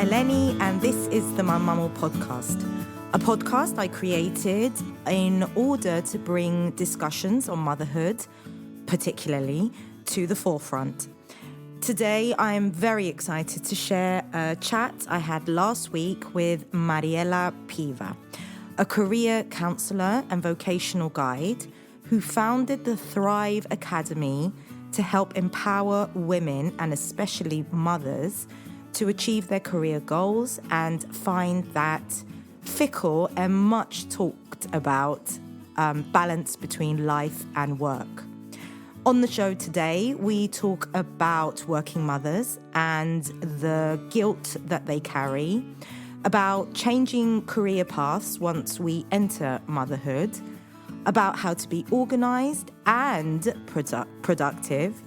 Eleni, and this is the My Mumble podcast, a podcast I created in order to bring discussions on motherhood, particularly, to the forefront. Today, I'm very excited to share a chat I had last week with Mariela Peeva, a career counsellor and vocational guide who founded the Thrive Academy to help empower women and especially mothers to achieve their career goals and find that fickle and much talked about balance between life and work. On the show today, we talk about working mothers and the guilt that they carry, about changing career paths once we enter motherhood, about how to be organised and productive,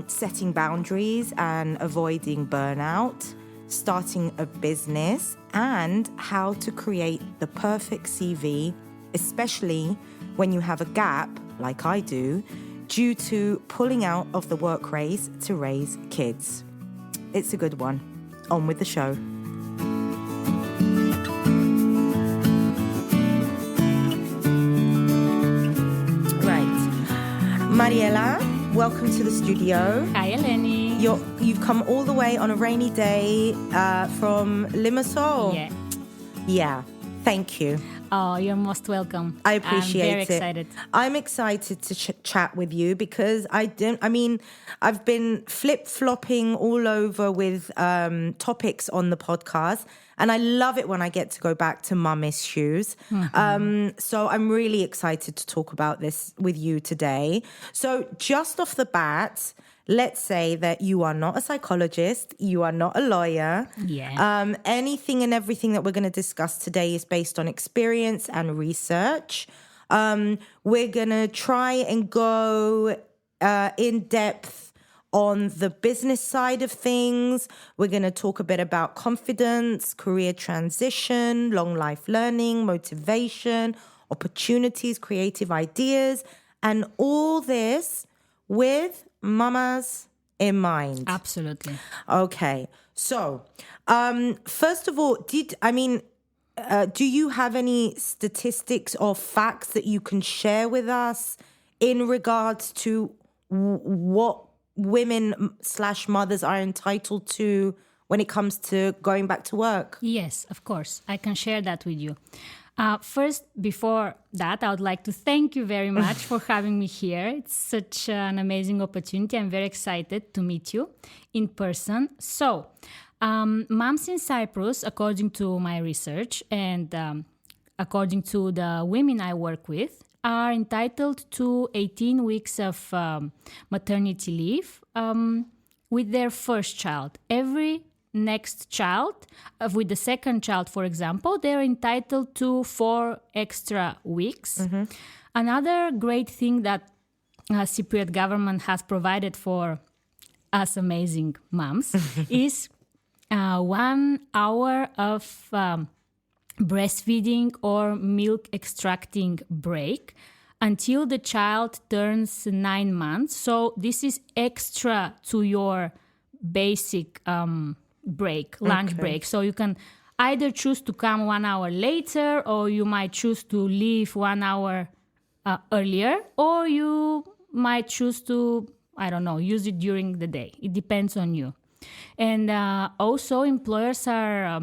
setting boundaries and avoiding burnout, starting a business, and how to create the perfect CV, especially when you have a gap, like I do, due to pulling out of the work race to raise kids. It's a good one. On with the show. Mariela, welcome to the studio. Hi, Eleni. You've come all the way on a rainy day from Limassol. Yeah. Yeah, thank you. Oh, you're most welcome. I appreciate it. I'm very excited. I'm excited to chat with you because I've been flip-flopping all over with topics on the podcast, and I love it when I get to go back to mum issues. Mm-hmm. So I'm really excited to talk about this with you today. So just off the bat, let's say that you are not a psychologist, you are not a lawyer. Yeah. Anything and everything that we're going to discuss today is based on experience and research. We're going to try and go in depth on the business side of things. We're going to talk a bit about confidence, career transition, long life learning, motivation, opportunities, creative ideas, and all this with mamas in mind. Absolutely. Okay. So, first of all, do you have any statistics or facts that you can share with us in regards to what women/mothers are entitled to when it comes to going back to work? Yes, of course. I can share that with you. First, before that, I would like to thank you very much for having me here. It's such an amazing opportunity. I'm very excited to meet you in person. So, moms in Cyprus, according to my research and according to the women I work with, are entitled to 18 weeks of maternity leave with their first child. Every next child, with the second child, for example, they're entitled to 4 extra weeks. Mm-hmm. Another great thing that Cypriot government has provided for us amazing moms is 1 hour of breastfeeding or milk extracting break until the child turns 9 months. So this is extra to your basic break, lunch break. So you can either choose to come 1 hour later, or you might choose to leave 1 hour earlier, or you might choose to, use it during the day. It depends on you. And also employers are,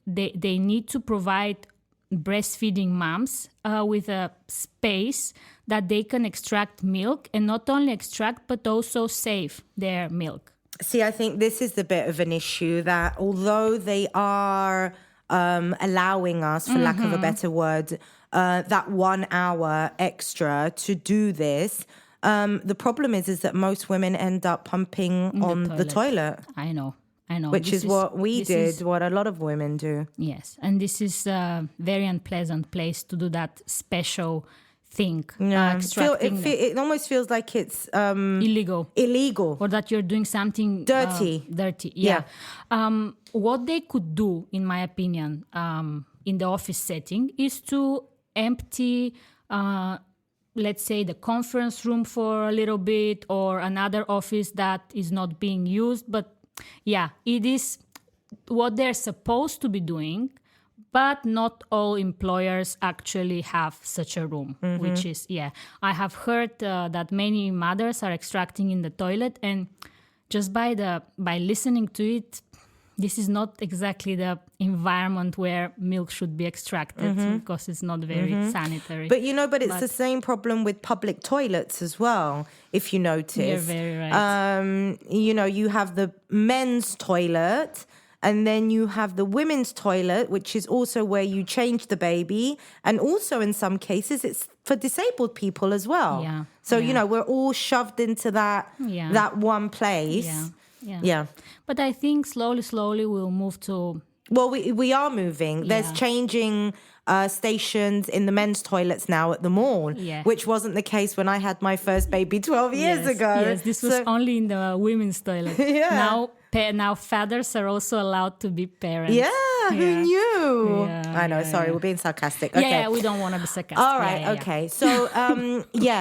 they need to provide breastfeeding moms with a space that they can extract milk, and not only extract, but also save their milk. See, I think this is the bit of an issue that although they are allowing us, for lack of a better word, that 1 hour extra to do this, the problem is that most women end up pumping on the toilet. I know. Which is what we did, what a lot of women do. Yes, and this is a very unpleasant place to do that special thing. Yeah. It almost feels like it's illegal. Or that you're doing something dirty. Yeah. What they could do, in my opinion, in the office setting is to empty, let's say, the conference room for a little bit, or another office that is not being used. But yeah, it is what they're supposed to be doing, but not all employers actually have such a room, which is, I have heard that many mothers are extracting in the toilet, and just by listening to it, this is not exactly the environment where milk should be extracted because it's not very sanitary. But it's the same problem with public toilets as well, if you notice. You're very right. You have the men's toilet, and then you have the women's toilet, which is also where you change the baby. And also in some cases, it's for disabled people as well. Yeah. So, we're all shoved into that one place. Yeah. But I think slowly we'll move to... Well, we are moving. There's changing stations in the men's toilets now at the mall, which wasn't the case when I had my first baby 12 years ago. Yes, this was only in the women's toilet. Now fathers are also allowed to be parents. Yeah, who knew? Yeah, I know, sorry, we're being sarcastic. Okay. Yeah, we don't want to be sarcastic. All right, okay. So,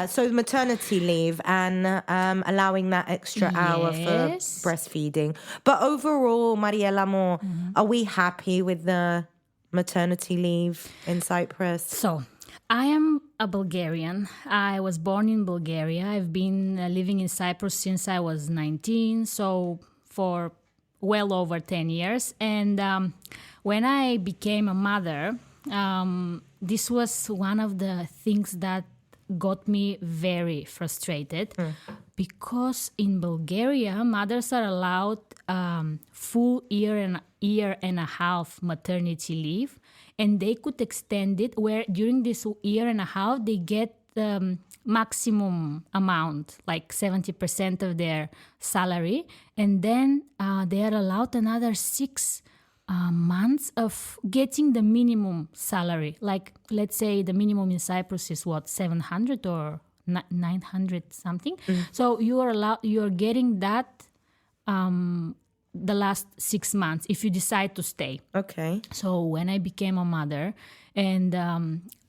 so maternity leave and allowing that extra hour for breastfeeding. But overall, Mariela, are we happy with the maternity leave in Cyprus? So, I am a Bulgarian. I was born in Bulgaria. I've been living in Cyprus since I was 19, so for well over 10 years. And when I became a mother, this was one of the things that got me very frustrated because in Bulgaria, mothers are allowed full year and a half maternity leave, and they could extend it where during this year and a half they get the maximum amount, like 70% of their salary, and then they are allowed another 6 months of getting the minimum salary. Like, let's say the minimum in Cyprus is 700 or 900 something. So you are getting that the last 6 months if you decide to stay. Okay. So when I became a mother, and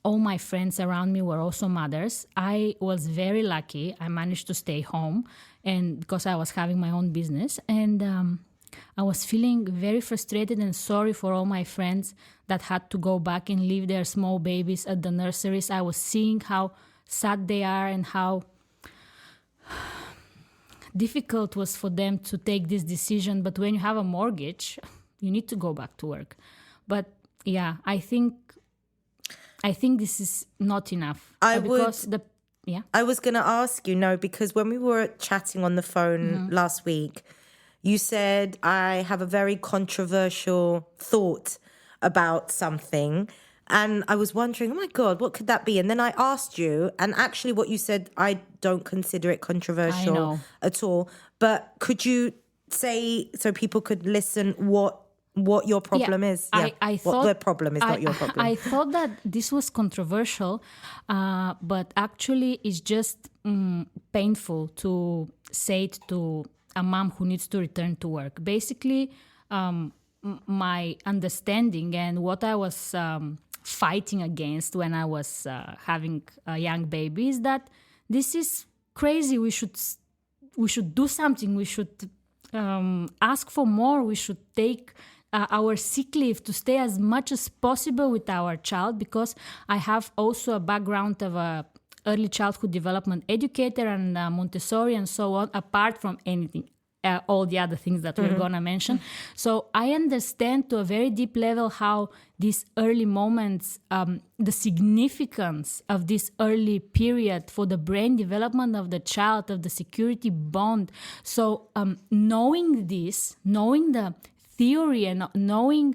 all my friends around me were also mothers, I was very lucky. I managed to stay home, and because I was having my own business, and I was feeling very frustrated and sorry for all my friends that had to go back and leave their small babies at the nurseries. I was seeing how sad they are and how difficult was for them to take this decision. But when you have a mortgage, you need to go back to work. But yeah, I think this is not enough. I was going to ask you, because when we were chatting on the phone last week, you said, I have a very controversial thought about something. And I was wondering, oh my God, what could that be? And then I asked you, and actually what you said, I don't consider it controversial at all. But could you say, so people could listen, what your problem is? I thought what the problem is, not your problem. I thought that this was controversial, but actually it's just painful to say it to a mom who needs to return to work. Basically, my understanding and what I was fighting against when I was having a young baby is that this is crazy. We should do something. We should ask for more. We should take our sick leave to stay as much as possible with our child, because I have also a background of a early childhood development educator and Montessori and so on, apart from anything, all the other things that we're going to mention. So I understand to a very deep level how these early moments, the significance of this early period for the brain development of the child, of the security bond. So knowing this, knowing the theory and knowing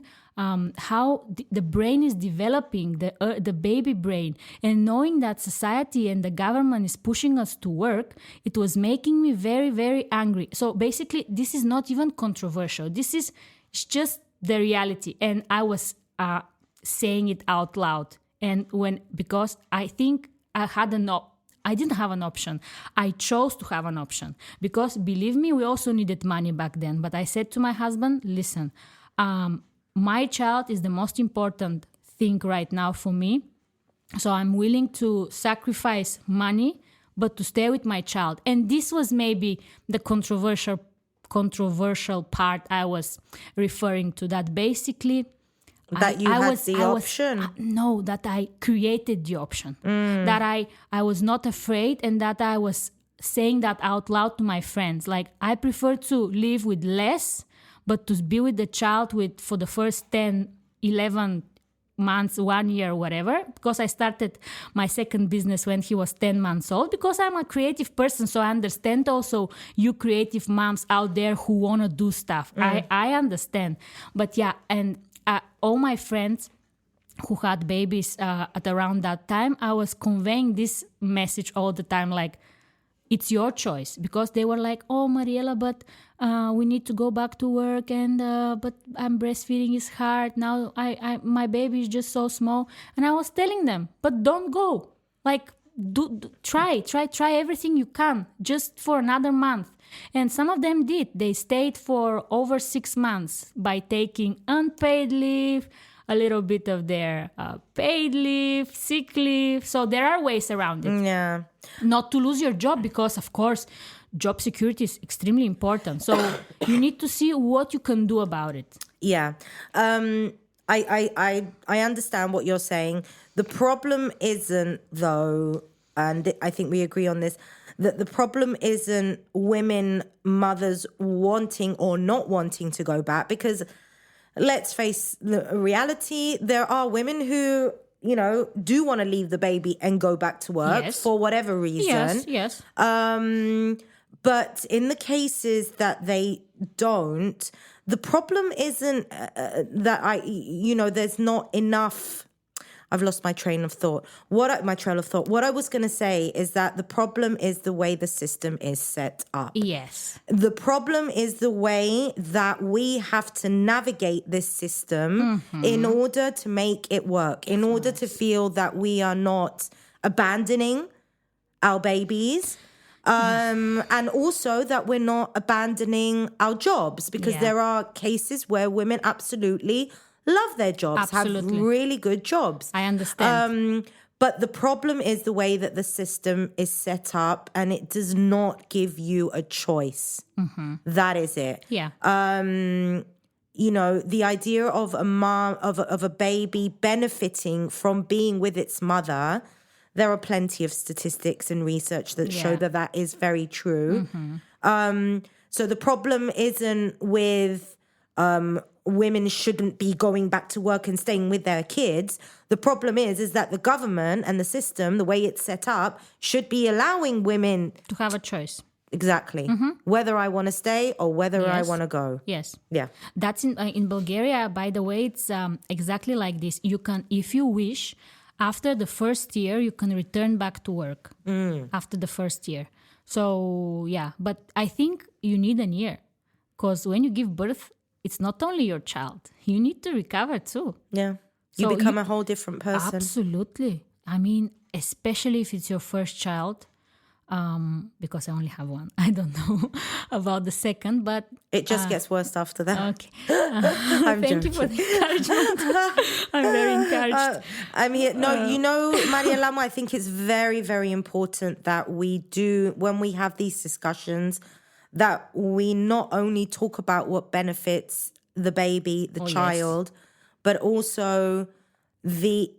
how the brain is developing, the baby brain, and knowing that society and the government is pushing us to work, it was making me very, very angry. So basically, this is not even controversial. It's just the reality. And I was saying it out loud. And because I think I didn't have an option. I chose to have an option because, believe me, we also needed money back then. But I said to my husband, listen, my child is the most important thing right now for me. So I'm willing to sacrifice money, but to stay with my child. And this was maybe the controversial controversial part I was referring to, that basically that you had the option. No, that I created the option. That I was not afraid, and that I was saying that out loud to my friends. Like, I prefer to live with less, but to be with the child for the first 10, 11 months, 1 year, whatever, because I started my second business when he was 10 months old, because I'm a creative person. So I understand also you creative moms out there who want to do stuff. I understand. But yeah, and all my friends who had babies at around that time, I was conveying this message all the time, like, it's your choice, because they were like, oh, Mariela, but we need to go back to work, and but I'm breastfeeding is hard now. My baby is just so small, and I was telling them, but don't go. Like, try everything you can, just for another month. And some of them did. They stayed for over 6 months by taking unpaid leave, a little bit of their paid leave, sick leave. So there are ways around it. Yeah. Not to lose your job, because, of course, job security is extremely important. So you need to see what you can do about it. Yeah. I understand what you're saying. The problem isn't, though, and I think we agree on this, that the problem isn't women, mothers wanting or not wanting to go back, because let's face the reality, there are women who, you know, do want to leave the baby and go back to work for whatever reason. Yes. But in the cases that they don't, the problem isn't that there's not enough. I've lost my train of thought. What I was going to say is that the problem is the way the system is set up. Yes. The problem is the way that we have to navigate this system in order to make it work, in order to feel that we are not abandoning our babies. And also that we're not abandoning our jobs, because there are cases where women absolutely love their jobs, have really good jobs. I understand. But the problem is the way that the system is set up, and it does not give you a choice. That is it. Yeah. You know, the idea of a mom, of a baby benefiting from being with its mother, there are plenty of statistics and research that show that is very true. So the problem isn't with women shouldn't be going back to work and staying with their kids. The problem is that the government and the system, the way it's set up, should be allowing women to have a choice. Exactly. Whether I want to stay or whether I want to go. Yes. Yeah. That's in Bulgaria, by the way, it's exactly like this. You can, if you wish, after the first year, you can return back to work after the first year. So, yeah. But I think you need a year, because when you give birth, it's not only your child. You need to recover too. Yeah. You become a whole different person. Absolutely. I mean, especially if it's your first child, because I only have one. I don't know about the second, but... It just gets worse after that. Okay. Thank you for the encouragement. I'm very encouraged. I'm here. No, you know, Mariela, I think it's very, very important that we do, when we have these discussions, that we not only talk about what benefits the baby, the child, but also the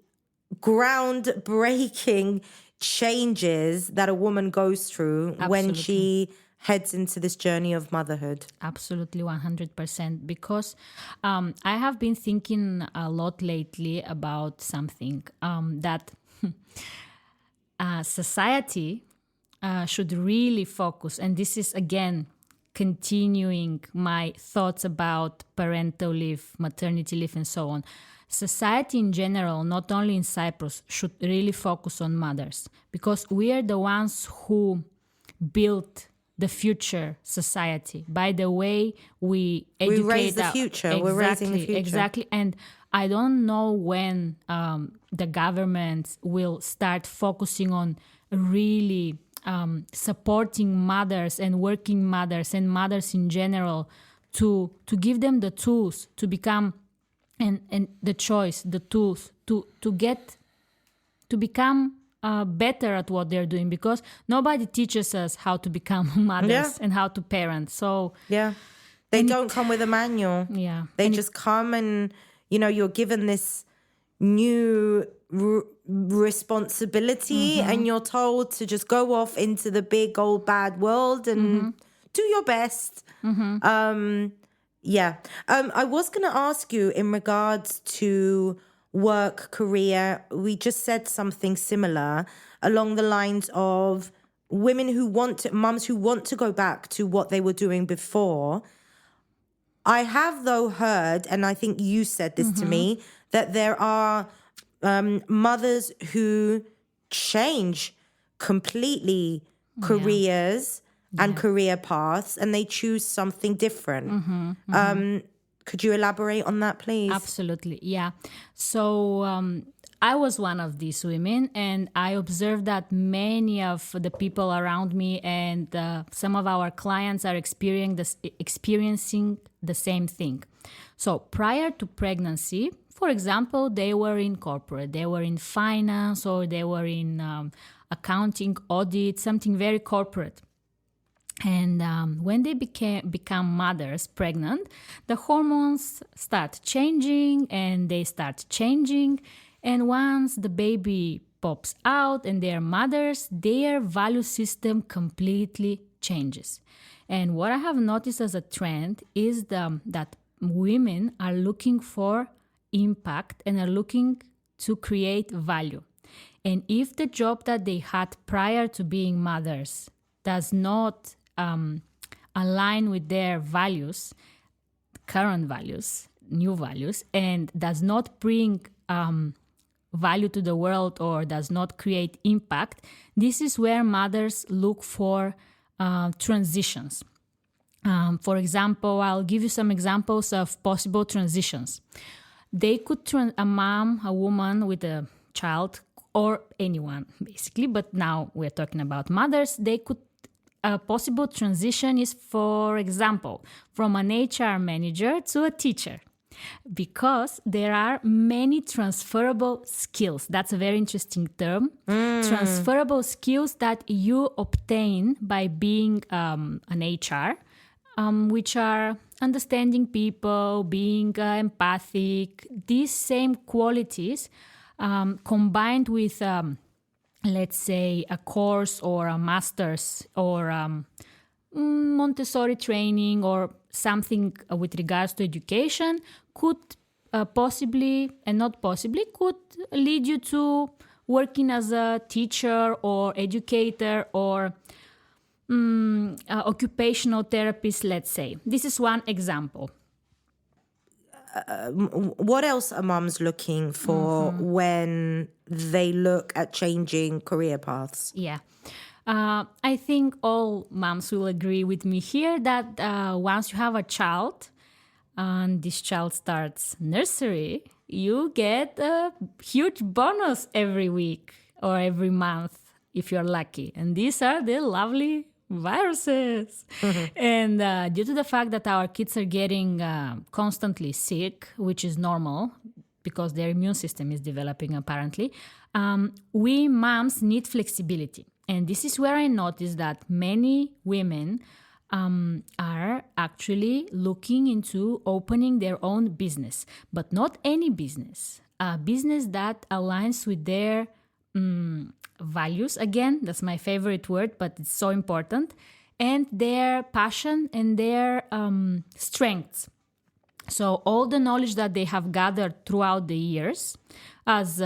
groundbreaking changes that a woman goes through when she heads into this journey of motherhood. Absolutely, 100%. Because I have been thinking a lot lately about something that society should really focus, and this is again continuing my thoughts about parental leave, maternity leave, and so on. Society in general, not only in Cyprus, should really focus on mothers, because we are the ones who built the future society by the way we educate. We raise the future. Exactly, we're raising the future. Exactly. And I don't know when the government will start focusing on really supporting mothers and working mothers and mothers in general to give them the tools to become and the choice, the tools to become better at what they're doing, because nobody teaches us how to become mothers and how to parent. So they don't come with a manual. They just come and, you're given this new responsibility and you're told to just go off into the big old bad world and do your best. I was going to ask you in regards to work, career. We just said something similar along the lines of mums who want to go back to what they were doing before. I have, though, heard, and I think you said this to me, that there are mothers who change completely careers and career paths, and they choose something different. Could you elaborate on that, please? Absolutely, yeah. So I was one of these women, and I observed that many of the people around me and some of our clients are experiencing the same thing. So prior to pregnancy, for example, they were in corporate, they were in finance, or they were in accounting, audit, something very corporate. And when they become mothers, pregnant, the hormones start changing and they start changing. And once the baby pops out and they're mothers, their value system completely changes. And what I have noticed as a trend is that women are looking for impact and are looking to create value. And if the job that they had prior to being mothers does not align with their values, current values, new values, and does not bring value to the world or does not create impact, this is where mothers look for transitions. For example, I'll give you some examples of possible transitions. They could a woman with a child, or anyone basically, but now we're talking about mothers. A possible transition is, for example, from an HR manager to a teacher, because there are many transferable skills. That's a very interesting term. Transferable skills that you obtain by being an HR, which are understanding people, being empathic. These same qualities combined with let's say a course or a master's or Montessori training or something with regards to education could could lead you to working as a teacher or educator or occupational therapist, let's say. This is one example. What else are mums looking for when they look at changing career paths? Yeah. I think all moms will agree with me here that once you have a child and this child starts nursery, you get a huge bonus every week or every month if you're lucky. And these are the lovely viruses. And due to the fact that our kids are getting constantly sick, which is normal because their immune system is developing apparently, we moms need flexibility. And this is where I noticed that many women are actually looking into opening their own business, but not any business, a business that aligns with their values. Again, that's my favorite word, but it's so important, and their passion and their strengths. So all the knowledge that they have gathered throughout the years as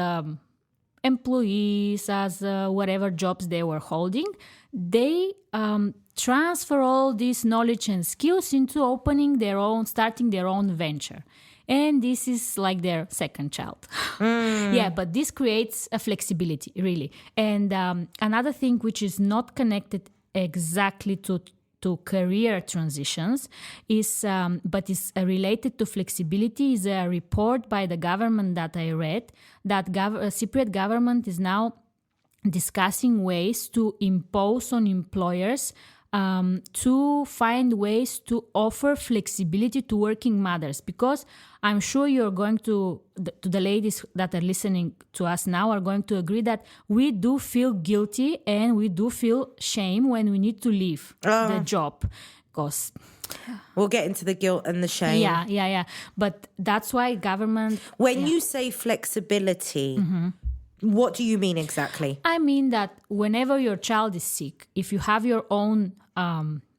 employees, as whatever jobs they were holding, they transfer all this knowledge and skills into starting their own venture. And this is like their second child. Yeah, but this creates a flexibility, really. And another thing which is not connected exactly to career transitions is, but is related to flexibility, is a report by the government that I read, that Cypriot government is now discussing ways to impose on employers to find ways to offer flexibility to working mothers, because I'm sure you're going to the ladies that are listening to us now are going to agree that we do feel guilty and we do feel shame when we need to leave the job, because we'll get into the guilt and the shame. Yeah. But that's why government... When you say flexibility, what do you mean exactly? I mean that whenever your child is sick, if you have your own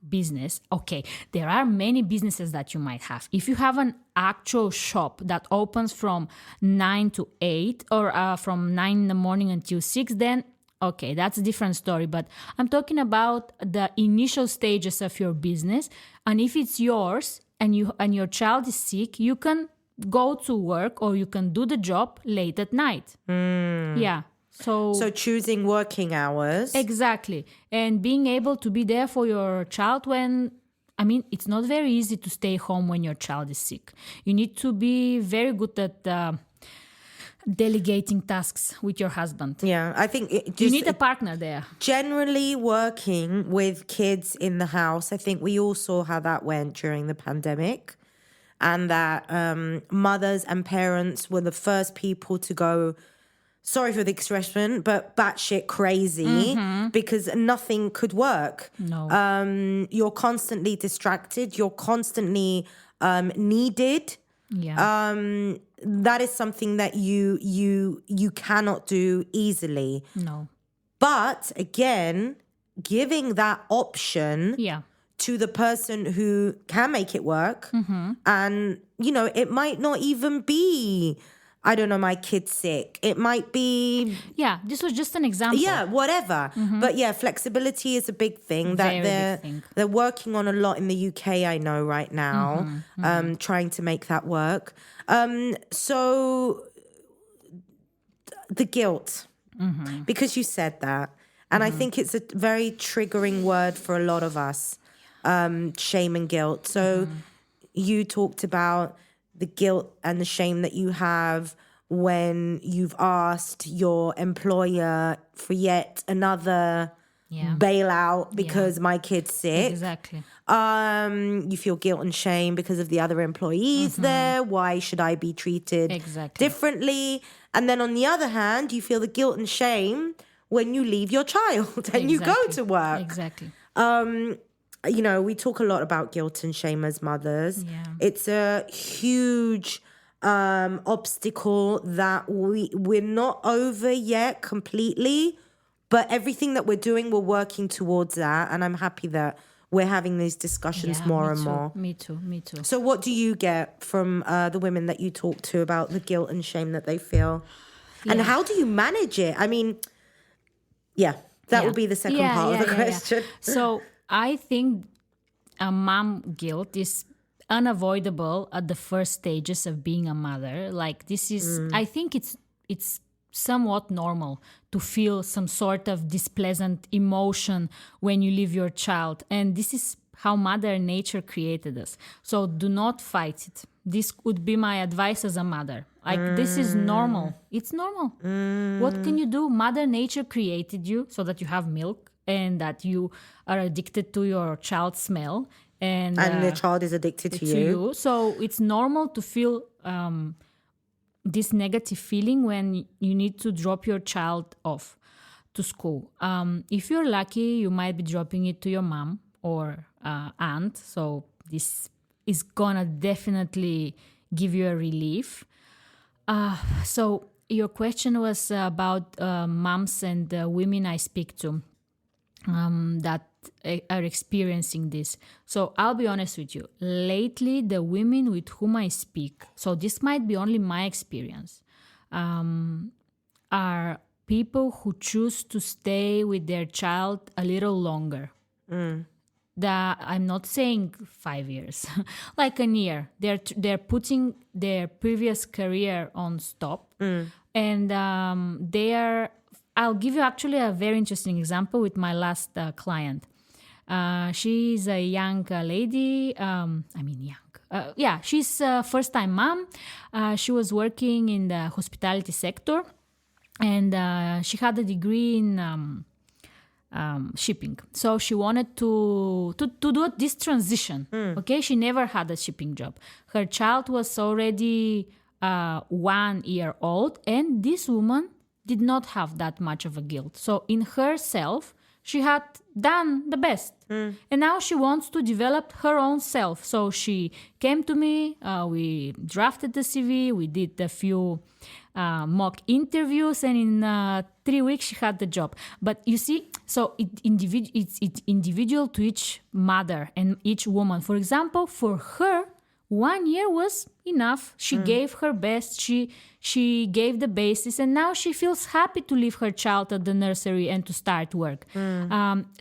business, okay, there are many businesses that you might have. If you have an actual shop that opens from 9 to 8 or from 9 in the morning until 6, then okay, that's a different story. But I'm talking about the initial stages of your business. And if it's yours and your child is sick, you can go to work or you can do the job late at night. Yeah. So choosing working hours. Exactly. And being able to be there for your child when, I mean, it's not very easy to stay home when your child is sick. You need to be very good at delegating tasks with your husband. Yeah, I think you need a partner there. Generally working with kids in the house, I think we all saw how that went during the pandemic, and that mothers and parents were the first people to go, sorry for the expression, but batshit crazy because nothing could work. No. You're constantly distracted. You're constantly needed. Yeah. That is something that you cannot do easily. No. But again, giving that option to the person who can make it work, and it might not even be, I don't know, my kid's sick. It might be... Yeah, this was just an example. Yeah, whatever. But yeah, flexibility is a big thing that they're working on a lot in the UK, I know, right now, trying to make that work. So the guilt, because you said that, and I think it's a very triggering word for a lot of us, shame and guilt. So you talked about the guilt and the shame that you have when you've asked your employer for yet another bailout because my kid's sick. Exactly. You feel guilt and shame because of the other employees there. Why should I be treated differently? And then on the other hand, you feel the guilt and shame when you leave your child and you go to work. Exactly. We talk a lot about guilt and shame as mothers. Yeah. It's a huge obstacle that we're not over yet completely, but everything that we're doing, we're working towards that. And I'm happy that we're having these discussions more and more. Me too. So what do you get from the women that you talk to about the guilt and shame that they feel? And how do you manage it? I mean, that would be the second part of the question. So I think mom guilt is unavoidable at the first stages of being a mother. Like this is, I think it's somewhat normal to feel some sort of displeasant emotion when you leave your child. And this is how Mother Nature created us. So do not fight it. This would be my advice as a mother. Like this is normal. It's normal. What can you do? Mother Nature created you so that you have milk and that you are addicted to your child's smell. And the child is addicted to you. So it's normal to feel this negative feeling when you need to drop your child off to school. If you're lucky, you might be dropping it to your mom or aunt. So this is gonna definitely give you a relief. So your question was about moms and women I speak to that are experiencing this. So I'll be honest with you. Lately, the women with whom I speak, so this might be only my experience, are people who choose to stay with their child a little longer. I'm not saying 5 years, like a year. They're putting their previous career on stop, and I'll give you actually a very interesting example with my last client. She's a young lady. She's a first-time mom. She was working in the hospitality sector, and she had a degree in shipping. So she wanted to do this transition. Okay, she never had a shipping job. Her child was already 1 year old, and this woman did not have that much of a guilt. So in herself, she had done the best. And now she wants to develop her own self. So she came to me, we drafted the CV, we did a few mock interviews, and in 3 weeks she had the job. But you see, so it's individual to each mother and each woman. For example, for her, 1 year was enough. She gave her best. She gave the basis, and now she feels happy to leave her child at the nursery and to start work.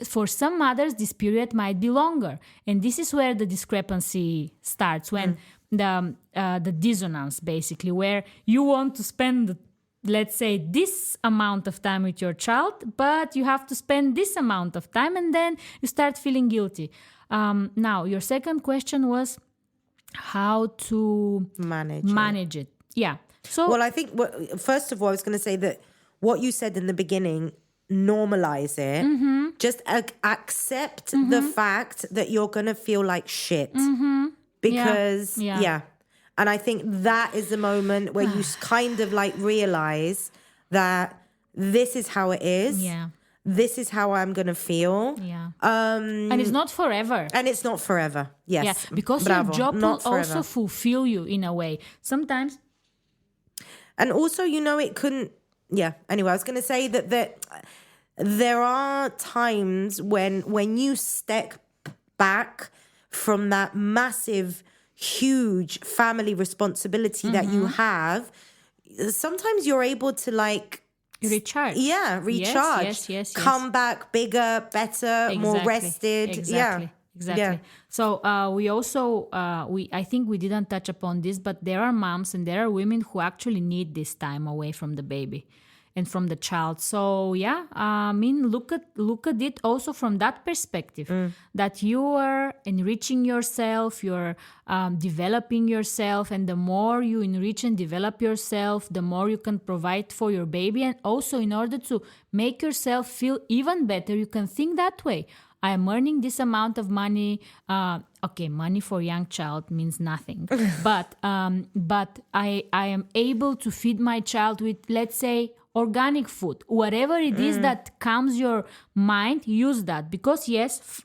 For some mothers, this period might be longer, and this is where the discrepancy starts, when the dissonance, basically, where you want to spend, let's say, this amount of time with your child, but you have to spend this amount of time, and then you start feeling guilty. Now, your second question was how to manage it. Yeah. So, well, I think, first of all, I was going to say that what you said in the beginning, normalize it. Just accept the fact that you're going to feel like shit. Because, And I think that is the moment where you kind of like realize that this is how it is. Yeah. This is how I'm going to feel. Yeah. And it's not forever. And it's not forever. Yes. Yeah, because Bravo. your job Not will forever. also fulfill you in a way. Sometimes. And also, it couldn't... Yeah. Anyway, I was going to say that there are times when you step back from that massive, huge family responsibility that you have, sometimes you're able to like... Recharge. Yeah, recharge. Yes. Come back bigger, better, more rested. Exactly. Yeah. So we also, I think we didn't touch upon this, but there are moms and there are women who actually need this time away from the baby and from the child. So look at it also from that perspective, that you are enriching yourself, you're developing yourself, and the more you enrich and develop yourself, the more you can provide for your baby. And also, in order to make yourself feel even better, you can think that way. I am earning this amount of money. Money for a young child means nothing. but I am able to feed my child with, let's say, organic food. Whatever it is that calms your mind, use that. Because yes,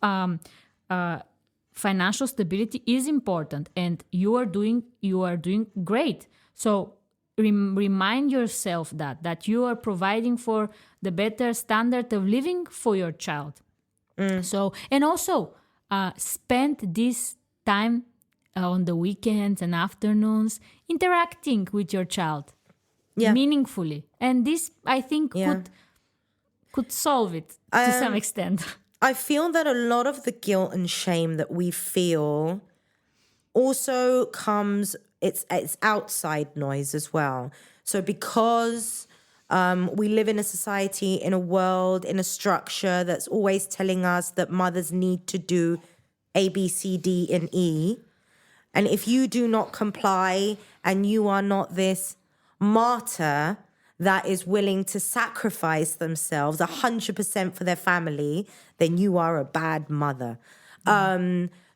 financial stability is important, and you are doing great. So remind yourself that you are providing for the better standard of living for your child. So, and also spend this time on the weekends and afternoons interacting with your child meaningfully. And this, I think, could solve it to some extent. I feel that a lot of the guilt and shame that we feel also comes, it's outside noise as well. So because we live in a society, in a world, in a structure that's always telling us that mothers need to do A, B, C, D, and E. And if you do not comply and you are not this martyr that is willing to sacrifice themselves 100% for their family, then you are a bad mother.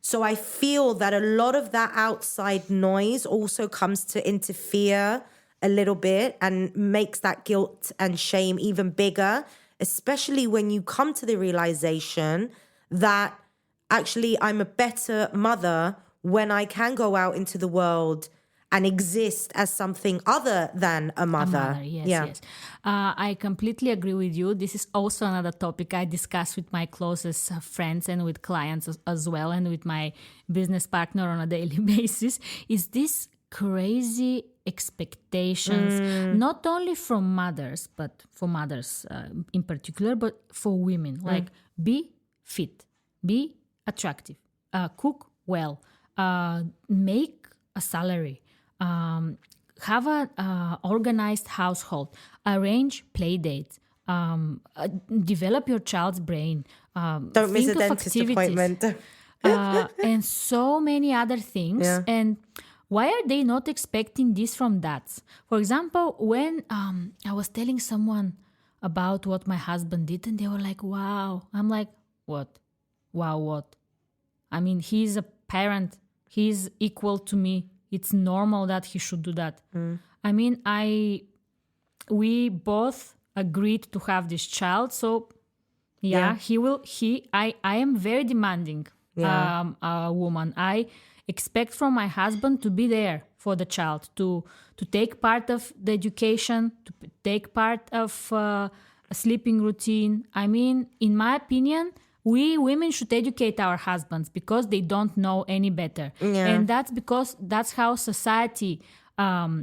So I feel that a lot of that outside noise also comes to interfere a little bit and makes that guilt and shame even bigger, especially when you come to the realization that actually I'm a better mother when I can go out into the world and exist as something other than a mother. Yes. I completely agree with you. This is also another topic I discuss with my closest friends and with clients as well, and with my business partner on a daily basis, is this crazy expectations, not only from mothers, but for mothers in particular, but for women. Like, be fit, be attractive, cook well, make a salary, have an organized household, arrange play dates, develop your child's brain, don't miss a dentist appointment. And so many other things. And why are they not expecting this from dads? For example, when I was telling someone about what my husband did, and they were like, wow. I'm like, what? Wow, what? I mean, he's a parent. He's equal to me. It's normal that he should do that. I mean, we both agreed to have this child. So I am very demanding woman. I expect from my husband to be there for the child, to take part of the education, to take part of a sleeping routine. I mean, in my opinion, we women should educate our husbands because they don't know any better. Yeah. And that's because that's how society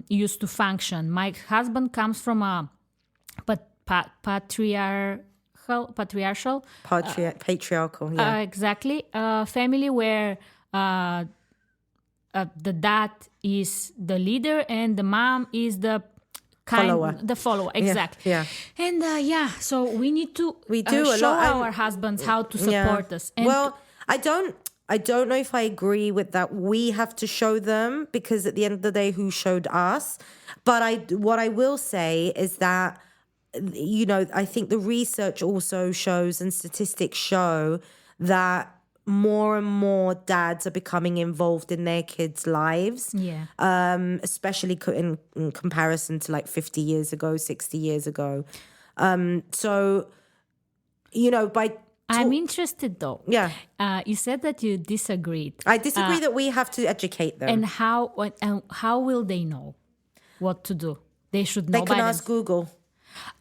used to function. My husband comes from a patriarchal, exactly, family where the dad is the leader and the mom is the follower, exactly. Yeah. And so we need to show our husbands how to support us. And I don't know if I agree with that. We have to show them, because at the end of the day, who showed us? But what I will say is that, you know, I think the research also shows and statistics show that more and more dads are becoming involved in their kids' lives. Yeah. Especially in comparison to like 50 years ago, 60 years ago. So, you know, I'm interested though. Yeah. You said that you disagreed. I disagree that we have to educate them. And how will they know what to do? They should know. They can ask Google.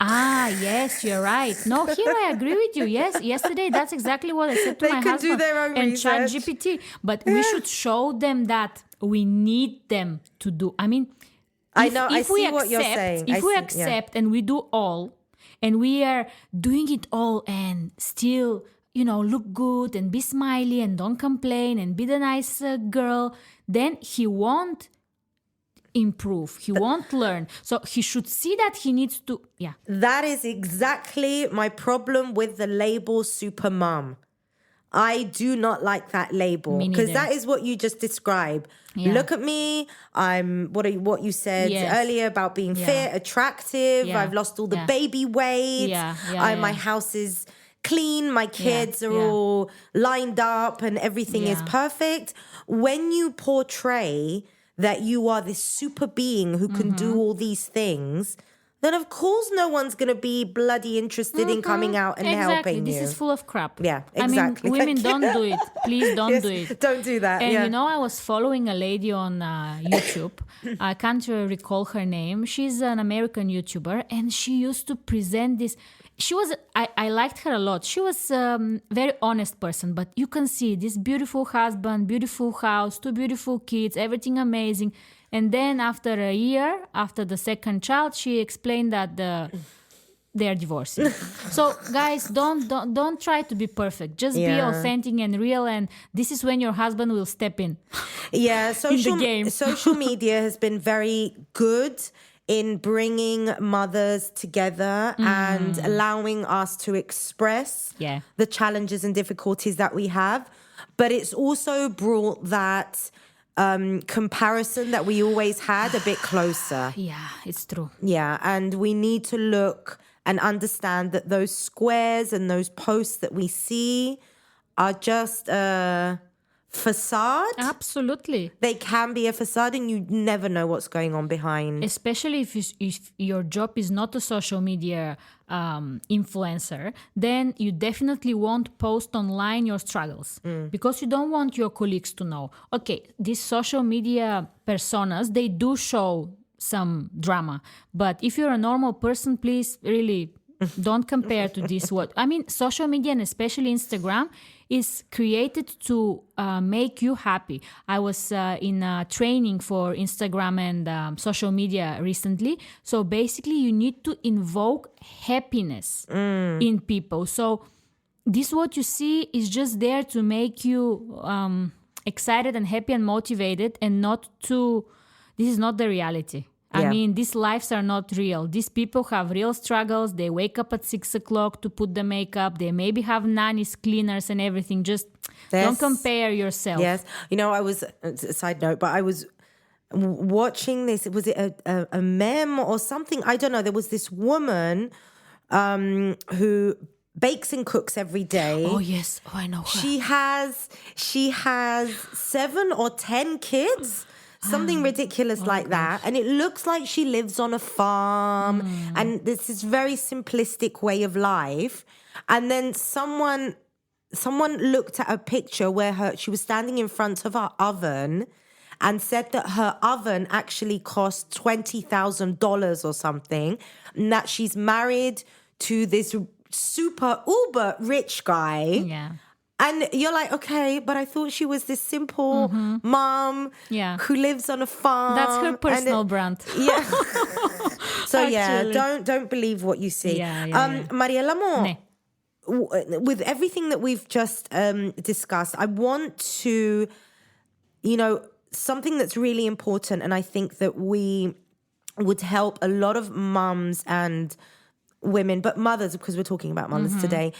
Yes, you're right. No, here I agree with you. Yes, yesterday that's exactly what I said to my husband. They can do their own and research. ChatGPT. But we should show them that we need them to do. I mean, I see what you're saying. If we accept and we do all, and we are doing it all and still, you know, look good and be smiley and don't complain and be the nice girl, then he won't improve. He won't learn. So he should see that he needs to, That is exactly my problem with the label super mom. I do not like that label, because that is what you just described. Yeah. Look at me. I'm what you said earlier about being fit, attractive. Yeah. I've lost all the baby weight. My house is clean. My kids are all lined up and everything is perfect. When you portray that you are this super being who can do all these things, then of course no one's going to be bloody interested in coming out and helping you. This is full of crap. Yeah, exactly. I mean, women, don't do it. Please don't do it. Don't do that. And you know, I was following a lady on YouTube. I can't recall her name. She's an American YouTuber, and she used to present this. I liked her a lot. She was a very honest person, but you can see this beautiful husband, beautiful house, 2 beautiful kids, everything amazing. And then after a year, after the second child, she explained that they're divorcing. So guys, don't try to be perfect. Just be authentic and real, and this is when your husband will step in. Yeah, in the game. Social media has been very good in bringing mothers together and allowing us to express the challenges and difficulties that we have. But it's also brought that comparison that we always had a bit closer. Yeah, it's true. Yeah, and we need to look and understand that those squares and those posts that we see are just a facade. Absolutely. They can be a facade, and you never know what's going on behind. Especially if your job is not a social media influencer, then you definitely won't post online your struggles because you don't want your colleagues to know. Okay, these social media personas, they do show some drama, but if you're a normal person, please really don't compare to this. Social media, and especially Instagram, is created to make you happy. I was in a training for Instagram and social media recently. So basically, you need to invoke happiness in people. So this, what you see, is just there to make you excited and happy and motivated, and this is not the reality. I mean, these lives are not real. These people have real struggles. They wake up at 6 o'clock to put the makeup. They maybe have nannies, cleaners, and everything. Just don't compare yourself. Yes. You know, I was, a side note, but I was watching this. Was it a meme or something? I don't know. There was this woman who bakes and cooks every day. Oh, yes. Oh, I know her. She has 7 or 10 kids. Something ridiculous like that. And it looks like she lives on a farm. And this is very simplistic way of life. And then someone looked at a picture where she was standing in front of her oven and said that her oven actually cost $20,000 or something, and that she's married to this super uber rich guy. Yeah. And you're like, okay, but I thought she was this simple mom who lives on a farm. That's her personal brand. Yeah. So Actually. don't believe what you see. Mariela, Ne. with everything that we've just discussed, I want to, something that's really important, and I think that we would help a lot of mums and women, but mothers, because we're talking about mothers today,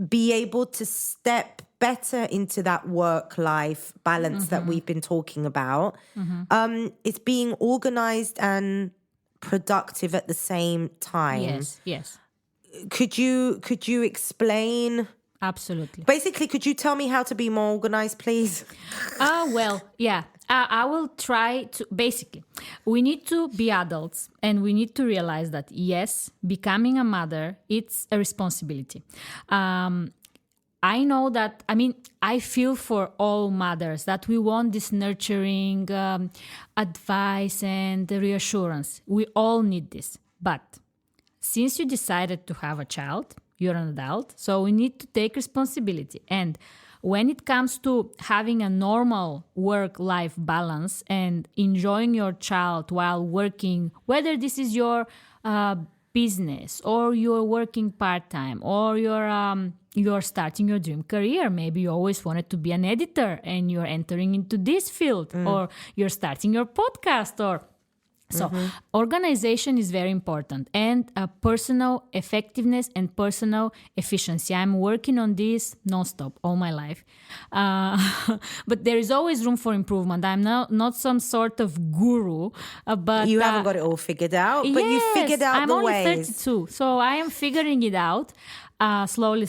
be able to step better into that work-life balance that we've been talking about. It's being organized and productive at the same time. Yes. Could you explain? Absolutely. Basically, could you tell me how to be more organized, please? I will try to. Basically, we need to be adults and we need to realize that, yes, becoming a mother, it's a responsibility. I know that, I feel for all mothers that we want this nurturing advice and reassurance. We all need this. But since you decided to have a child, you're an adult, so we need to take responsibility. And when it comes to having a normal work-life balance and enjoying your child while working, whether this is your business or you're working part-time or you're starting your dream career. Maybe you always wanted to be an editor and you're entering into this field, or you're starting your podcast, So organization is very important, and personal effectiveness and personal efficiency. I'm working on this nonstop all my life. But there is always room for improvement. I'm not some sort of guru, but... You haven't got it all figured out, but you figured out the ways. I'm only 32, so I am figuring it out slowly.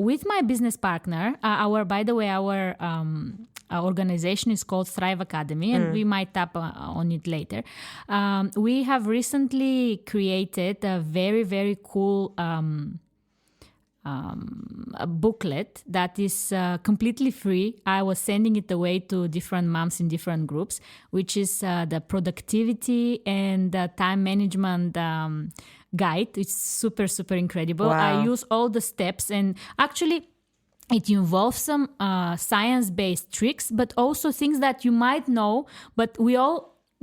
With my business partner, our organization is called Thrive Academy, and we might tap on it later. We have recently created a very, very cool a booklet that is completely free. I was sending it away to different moms in different groups, which is the productivity and time management guide. It's super, super incredible. Wow. I use all the steps, and actually it involves some science-based tricks, but also things that you might know, but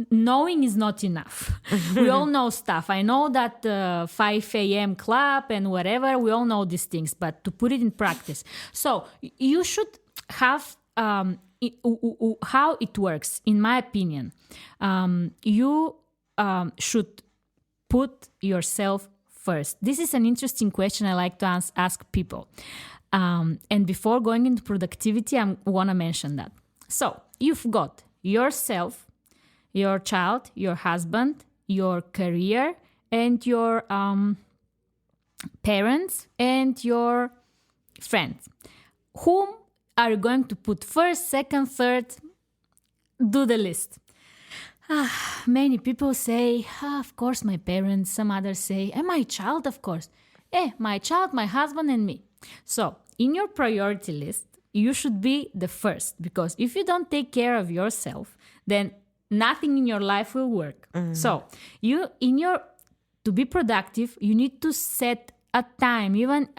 knowing is not enough. We all know stuff. I know that 5 a.m. club and whatever, we all know these things, but to put it in practice. So you should have how it works, in my opinion. You should put yourself first. This is an interesting question I like to ask people. And before going into productivity, I want to mention that. So you've got yourself, your child, your husband, your career, and your parents, and your friends. Whom are you going to put first, second, third? Do the list. Many people say, of course, my parents. Some others say, and my child, of course. My child, my husband, and me. So in your priority list, you should be the first, because if you don't take care of yourself, then nothing in your life will work. So to be productive, you need to set a time, even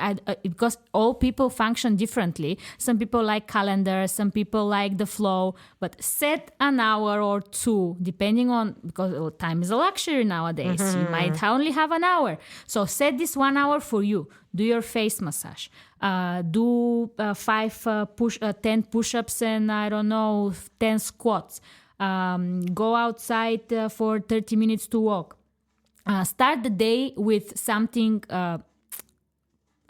because all people function differently. Some people like calendars, some people like the flow, but set an hour or two, depending on, because time is a luxury nowadays. You might only have an hour. So set this 1 hour for you. Do your face massage. Do 10 push-ups and 10 squats. Go outside for 30 minutes to walk. Start the day with something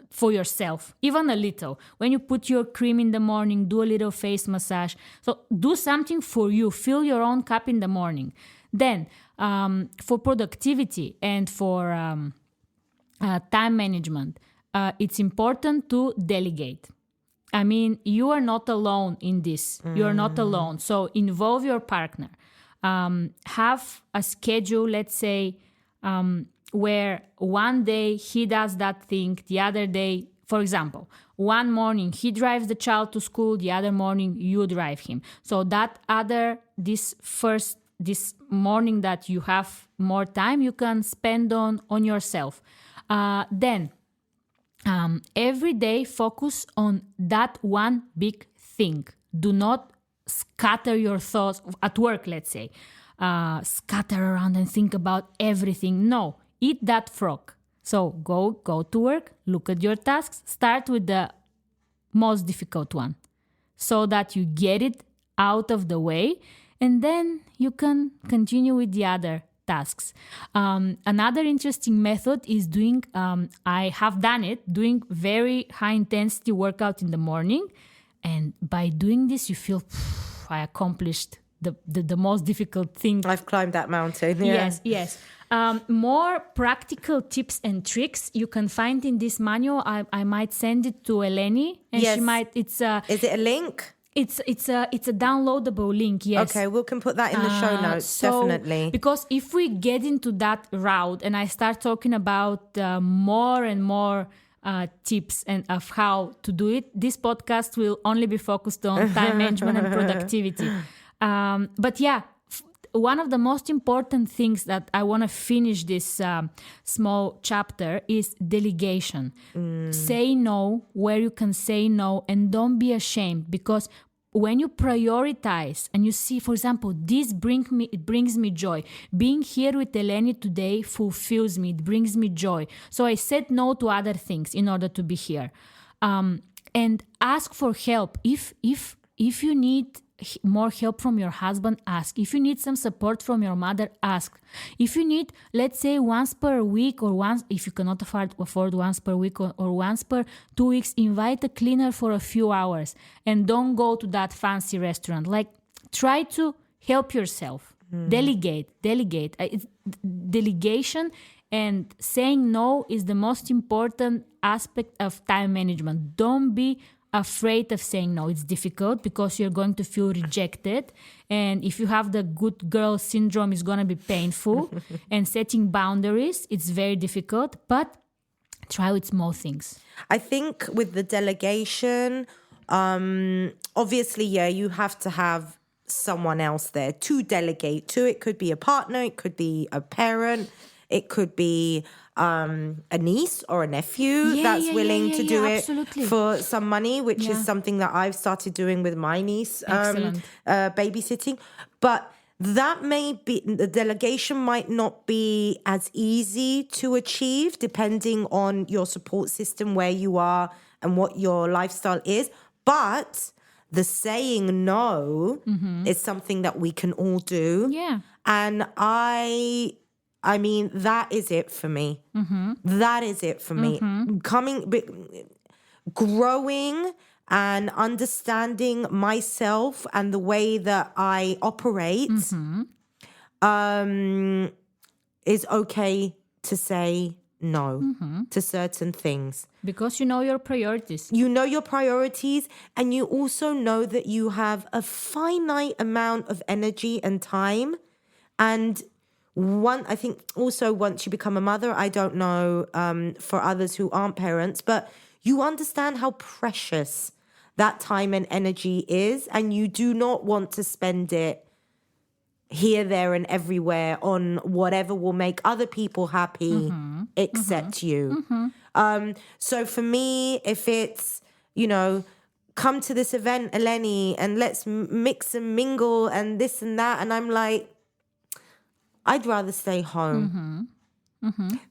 for yourself, even a little. When you put your cream in the morning, do a little face massage. So do something for you. Fill your own cup in the morning. Then for productivity and for time management, it's important to delegate. I mean, you are not alone in this. You are not alone. So involve your partner. Have a schedule, let's say, where one day he does that thing, the other day, for example, one morning he drives the child to school, the other morning you drive him. So this morning that you have more time, you can spend on yourself. Then every day focus on that one big thing. Do not scatter your thoughts at work, let's say. Scatter around and think about everything. No, eat that frog. So go to work, look at your tasks, start with the most difficult one so that you get it out of the way, and then you can continue with the other tasks. Another interesting method is doing very high intensity workout in the morning. And by doing this, you feel, I accomplished the most difficult thing. I've climbed that mountain. Yeah. Yes. More practical tips and tricks you can find in this manual. I might send it to Eleni, and yes. She might. Is it a link? It's a downloadable link. Yes. Okay, we can put that in the show notes. Definitely. Because if we get into that route and I start talking about more and more tips and of how to do it, this podcast will only be focused on time management and productivity. But yeah, one of the most important things that I want to finish this small chapter is delegation. Say no where you can say no, and don't be ashamed, because when you prioritize and you see, for example, it brings me joy. Being here with Eleni today fulfills me. It brings me joy. So I said no to other things in order to be here. And ask for help. If you need more help from your husband, ask. If you need some support from your mother, ask. If you need, let's say, once per week, or once, if you cannot afford once per week or once per 2 weeks, invite a cleaner for a few hours and don't go to that fancy restaurant. Like, try to help yourself. Delegate. Delegation and saying no is the most important aspect of time management. Don't be afraid of saying no. It's difficult because you're going to feel rejected, and if you have the good girl syndrome, it's going to be painful. And setting boundaries, it's very difficult, but try with small things. I think with the delegation, obviously, you have to have someone else there to delegate to. It could be a partner, it could be a parent, it could be a niece or a nephew that's willing to do it for some money, which is something that I've started doing with my niece, babysitting. But that may be, the delegation might not be as easy to achieve depending on your support system, where you are and what your lifestyle is. But the saying no is something that we can all do. Yeah. And I mean, that is it for me. That is it for me. Growing and understanding myself and the way that I operate is okay to say no to certain things. Because you know your priorities. You know your priorities, and you also know that you have a finite amount of energy and time. And I think also once you become a mother, I don't know for others who aren't parents, but you understand how precious that time and energy is, and you do not want to spend it here, there, and everywhere on whatever will make other people happy except you. So for me, if it's, come to this event, Eleni, and let's mix and mingle and this and that, and I'm like, I'd rather stay home.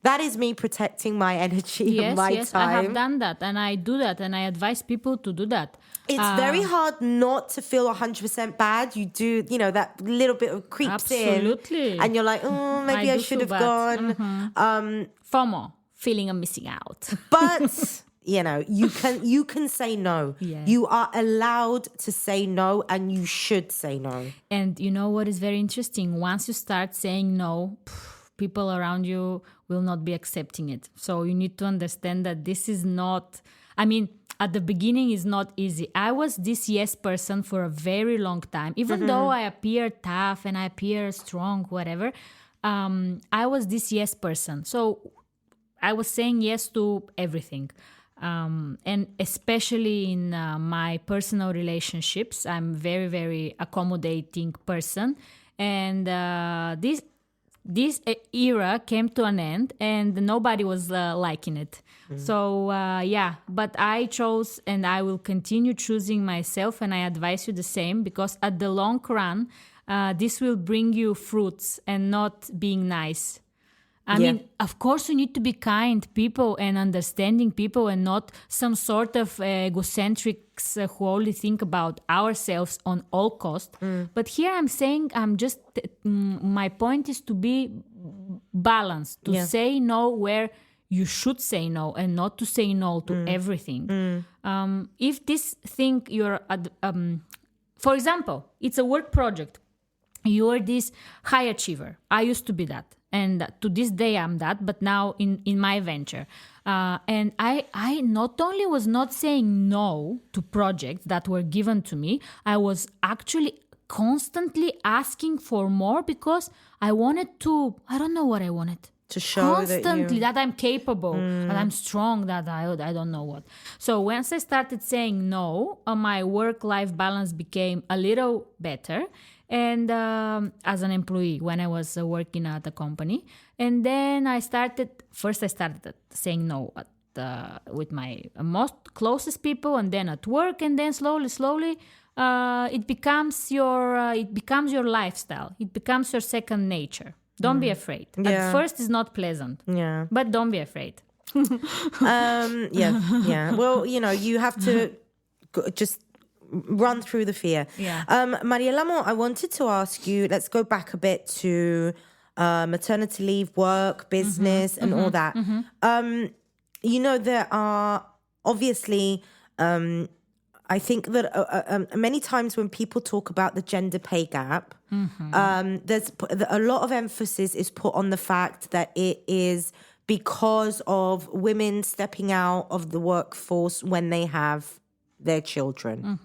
That is me protecting my energy and my time. I have done that, and I do that, and I advise people to do that. It's very hard not to feel 100% bad. You do, that little bit of creeps in. And you're like, oh, maybe I should have gone. FOMO, feeling of missing out. But you can say no. Yes. You are allowed to say no, and you should say no. And you know what is very interesting? Once you start saying no, people around you will not be accepting it. So you need to understand that this is not, at the beginning is not easy. I was this yes person for a very long time. Even though I appear tough and I appear strong, whatever, I was this yes person. So I was saying yes to everything. And especially in my personal relationships, I'm very, very accommodating person. And this era came to an end and nobody was liking it. So, but I chose and I will continue choosing myself, and I advise you the same, because at the long run, this will bring you fruits and not being nice. I mean, of course, you need to be kind people and understanding people, and not some sort of egocentrics who only think about ourselves on all cost. But here I'm saying, my point is to be balanced, to say no where you should say no, and not to say no to everything. If this thing for example, it's a work project. You are this high achiever. I used to be that. And to this day, I'm that, but now in my venture. And I not only was not saying no to projects that were given to me, I was actually constantly asking for more, because I wanted to, I don't know what I wanted. To show constantly that I'm capable, that I'm strong, that I don't know what. So once I started saying no, my work-life balance became a little better. And as an employee, when I was working at a company, and then I started saying no with my most closest people, and then at work, and then slowly, it becomes your lifestyle. It becomes your second nature. Don't be afraid. At first, it's not pleasant. Yeah, but don't be afraid. Well, you have to just run through the fear. Mariela, I wanted to ask you, let's go back a bit to maternity leave, work, business, and all that. There are obviously, I think that many times when people talk about the gender pay gap, there's a lot of emphasis is put on the fact that it is because of women stepping out of the workforce when they have their children.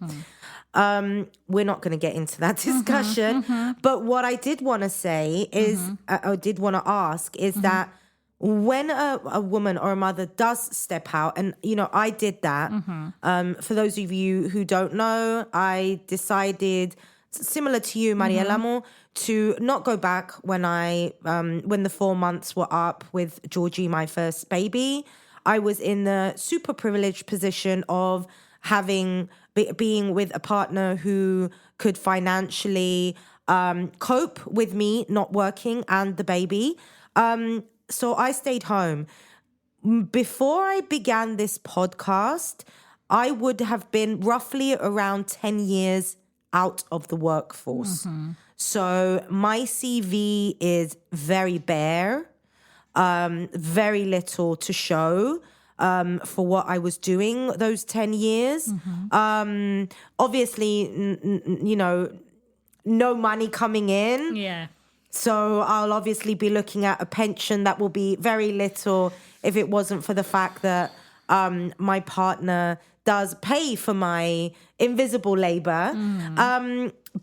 We're not going to get into that discussion. But what I did want to say is, I did want to ask, is that when a woman or a mother does step out, and, I did that. For those of you who don't know, I decided, similar to you, Mariela, to not go back when the 4 months were up with Georgie, my first baby. I was in the super privileged position of being with a partner who could financially cope with me not working and the baby. So I stayed home. Before I began this podcast, I would have been roughly around 10 years out of the workforce. So my CV is very bare, very little to show for what I was doing those 10 years. Obviously, no money coming in. Yeah. So I'll obviously be looking at a pension that will be very little if it wasn't for the fact that my partner does pay for my invisible labor.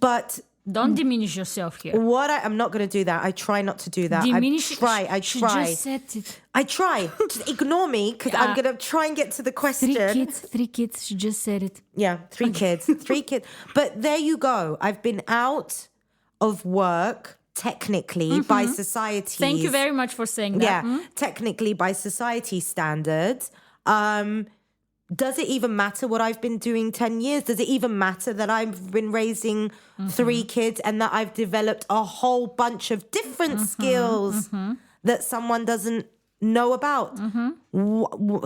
But don't diminish yourself here. I'm not going to do that. I try not to do that. I try. She just said it. I try. Just ignore me, because I'm going to try and get to the question. 3 kids. She just said it. Yeah, 3 kids. 3 kids. But there you go. I've been out of work technically by society. Thank you very much for saying that. Yeah, technically by society standards. Does it even matter what I've been doing 10 years? Does it even matter that I've been raising 3 kids and that I've developed a whole bunch of different skills that someone doesn't know about?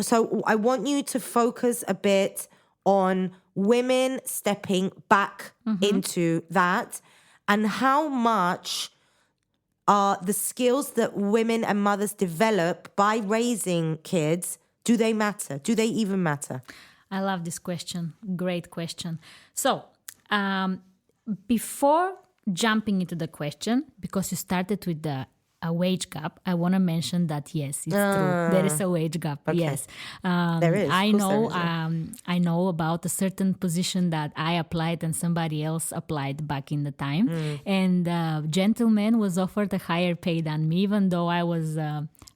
So I want you to focus a bit on women stepping back into that, and how much are the skills that women and mothers develop by raising kids, Do they matter? Do they even matter? I love this question. Great question. So, before jumping into the question, because you started with a wage gap, I want to mention that yes, it's true. There is a wage gap. Okay. Yes, there is. I know. I know about a certain position that I applied and somebody else applied back in the time, and gentleman was offered a higher pay than me, even though I was.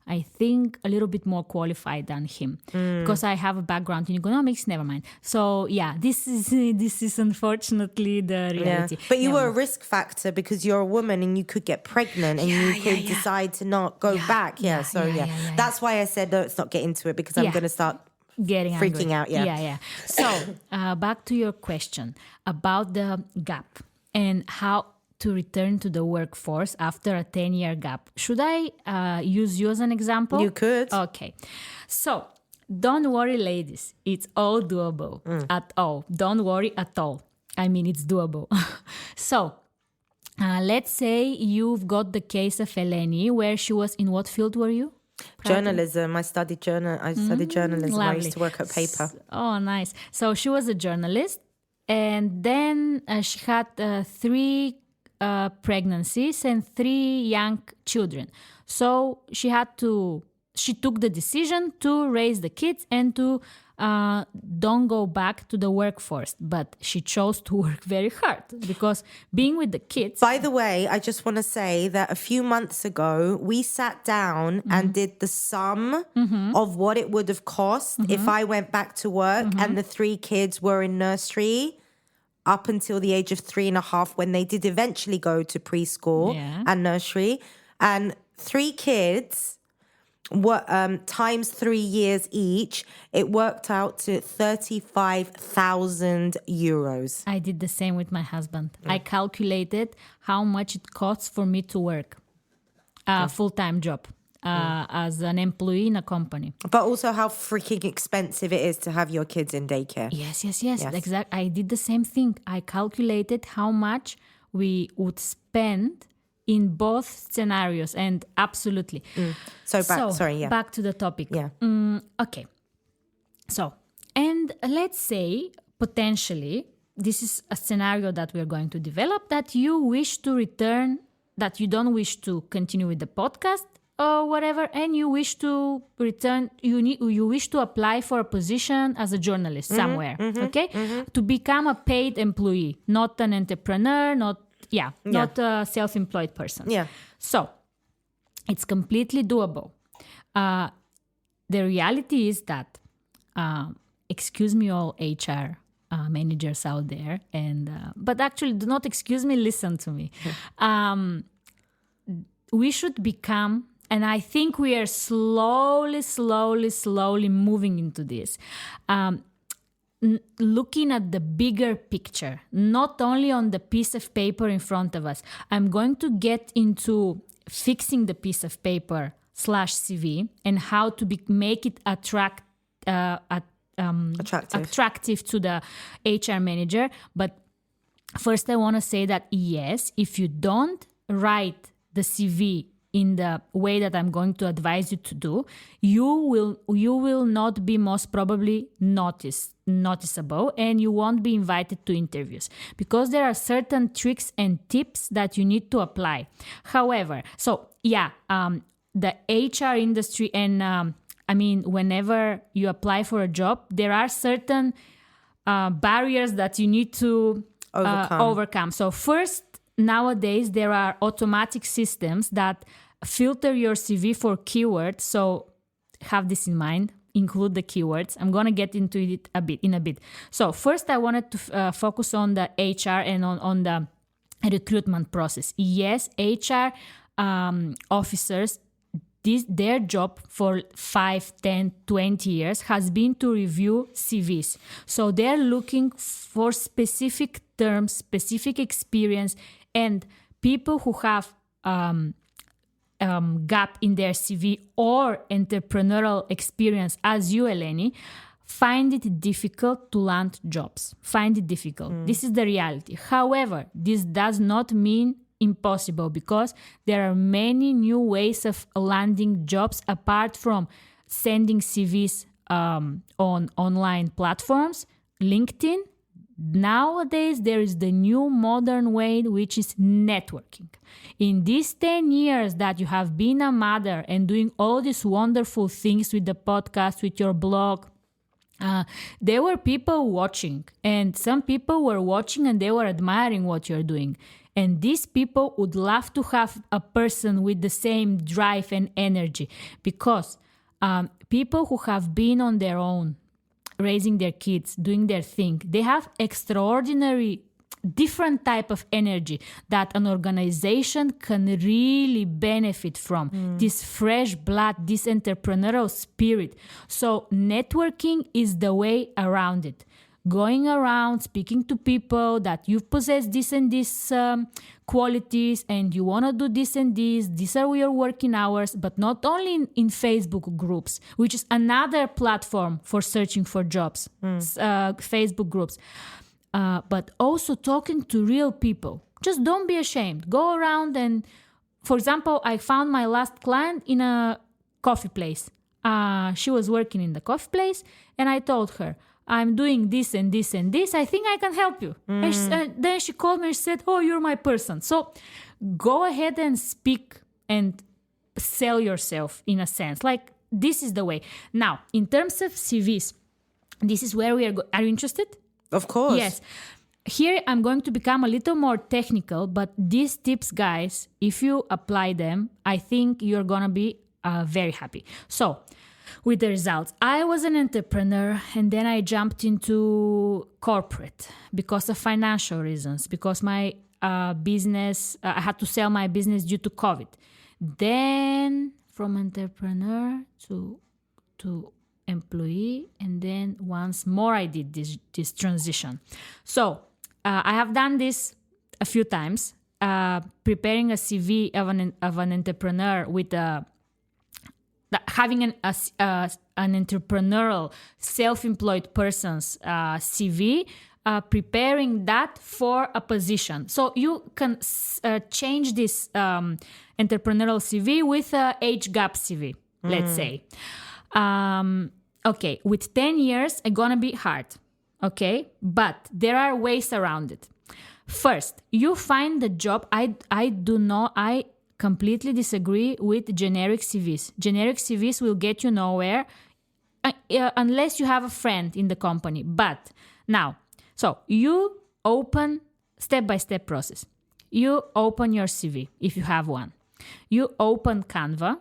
I think a little bit more qualified than him because I have a background in economics. Never mind. So yeah, this is unfortunately the reality. Yeah. But you were a risk factor because you're a woman and you could get pregnant and you could decide to not go back. That's why I said, let's not get into it because I'm going to start getting freaking out. Yeah. So back to your question about the gap and how to return to the workforce after a 10-year gap. Should I use you as an example? You could. Okay. So don't worry, ladies. It's all doable at all. Don't worry at all. I mean, it's doable. So let's say you've got the case of Eleni, where she was in what field were you? Journalism. I studied journalism. Lovely. I used to work at paper. Oh, nice. So she was a journalist, and then she had 3 pregnancies and 3 young children. So she took the decision to raise the kids and to don't go back to the workforce. But she chose to work very hard because being with the kids... By the way, I just want to say that a few months ago, we sat down and did the sum of what it would have cost if I went back to work and the 3 kids were in nursery up until the age of 3.5 when they did eventually go to preschool and nursery. And 3 kids, times 3 years each, it worked out to 35,000 euros. I did the same with my husband. I calculated how much it costs for me to work a full-time job. As an employee in a company. But also how freaking expensive it is to have your kids in daycare. Yes. Exactly. I did the same thing. I calculated how much we would spend in both scenarios, and absolutely. Back to the topic. Yeah. Okay. So, and let's say potentially this is a scenario that we're going to develop, that you wish to return, that you don't wish to continue with the podcast or whatever, and you wish to return, you wish to apply for a position as a journalist somewhere, okay? To become a paid employee, not an entrepreneur, not a self-employed person. Yeah. So, it's completely doable. The reality is that, excuse me all HR managers out there, but actually do not excuse me, listen to me. We should become... And I think we are slowly moving into this. Looking at the bigger picture, not only on the piece of paper in front of us. I'm going to get into fixing the piece of paper /CV and how to make it attractive to the HR manager. But first I want to say that yes, if you don't write the CV in the way that I'm going to advise you to do, you will not be most probably noticeable, and you won't be invited to interviews because there are certain tricks and tips that you need to apply. However, the HR industry and whenever you apply for a job, there are certain barriers that you need to overcome. So first, nowadays there are automatic systems that filter your CV for keywords. So have this in mind, include the keywords. I'm going to get into it in a bit. So first I wanted to focus on the HR and on the recruitment process. Yes, HR officers, their job for 5, 10, 20 years has been to review CVs. So they're looking for specific terms, specific experience, and people who have gap in their CV or entrepreneurial experience, as you, Eleni, find it difficult to land jobs. Find it difficult. This is the reality. However, this does not mean impossible, because there are many new ways of landing jobs apart from sending CVs on online platforms, LinkedIn. Nowadays, there is the new modern way, which is networking. In these 10 years that you have been a mother and doing all these wonderful things with the podcast, with your blog, there were people watching, and some people were watching and they were admiring what you're doing. And these people would love to have a person with the same drive and energy, because people who have been on their own, raising their kids, doing their thing, they have extraordinary different type of energy that an organization can really benefit from. This fresh blood, this entrepreneurial spirit. So networking is the way around it. Going around, speaking to people that you possess this and this qualities, and you want to do this and this. These are your working hours, but not only in Facebook groups, which is another platform for searching for jobs, Facebook groups, but also talking to real people. Just don't be ashamed. Go around and, for example, I found my last client in a coffee place. She was working in the coffee place, and I told her, I'm doing this and this and this. I think I can help you. And then she called me and she said, oh, you're my person. So go ahead and speak and sell yourself in a sense. Like, this is the way. Now, in terms of CVs, this is where we are. Are you interested? Of course. Yes. Here I'm going to become a little more technical, but these tips, guys, if you apply them, I think you're going to be very happy. So, with the results, I was an entrepreneur, and then I jumped into corporate because of financial reasons, because my business, I had to sell my business due to COVID. Then from entrepreneur to employee, and then once more I did this transition. So I have done this a few times, preparing a CV of an entrepreneur with having an entrepreneurial, self-employed person's CV, preparing that for a position. So you can change this entrepreneurial CV with a age gap CV, let's say. Okay, with 10 years, it's gonna be hard, okay? But there are ways around it. First, you find the job. I completely disagree with generic CVs. Generic CVs will get you nowhere unless you have a friend in the company. But now, so you open step-by-step process. You open your CV if you have one. You open Canva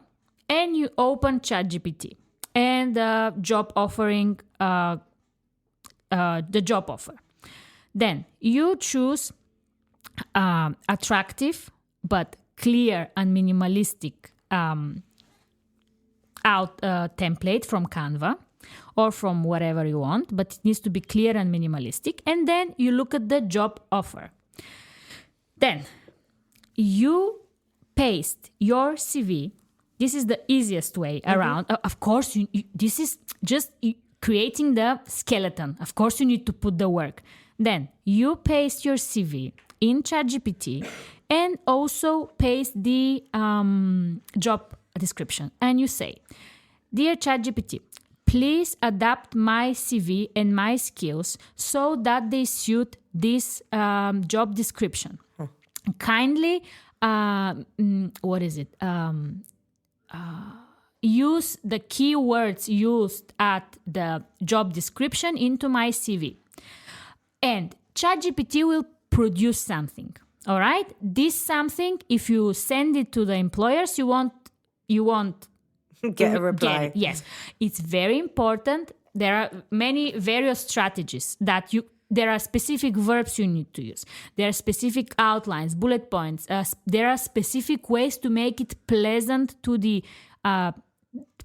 and you open ChatGPT and job offering, the job offer. Then you choose attractive but clear and minimalistic template from Canva or from whatever you want, but it needs to be clear and minimalistic. And then you look at the job offer. Then you paste your CV. This is the easiest way around. Of course, this is just creating the skeleton. Of course, you need to put the work. Then you paste your CV in ChatGPT and also paste the job description. And you say, dear ChatGPT, please adapt my CV and my skills so that they suit this job description. Kindly, use the keywords used at the job description into my CV. And ChatGPT will produce something. All right? This something, if you send it to the employers, you won't get a reply. Yes. It's very important. There are many various strategies that there are specific verbs you need to use. There are specific outlines, bullet points. There are specific ways to make it pleasant to the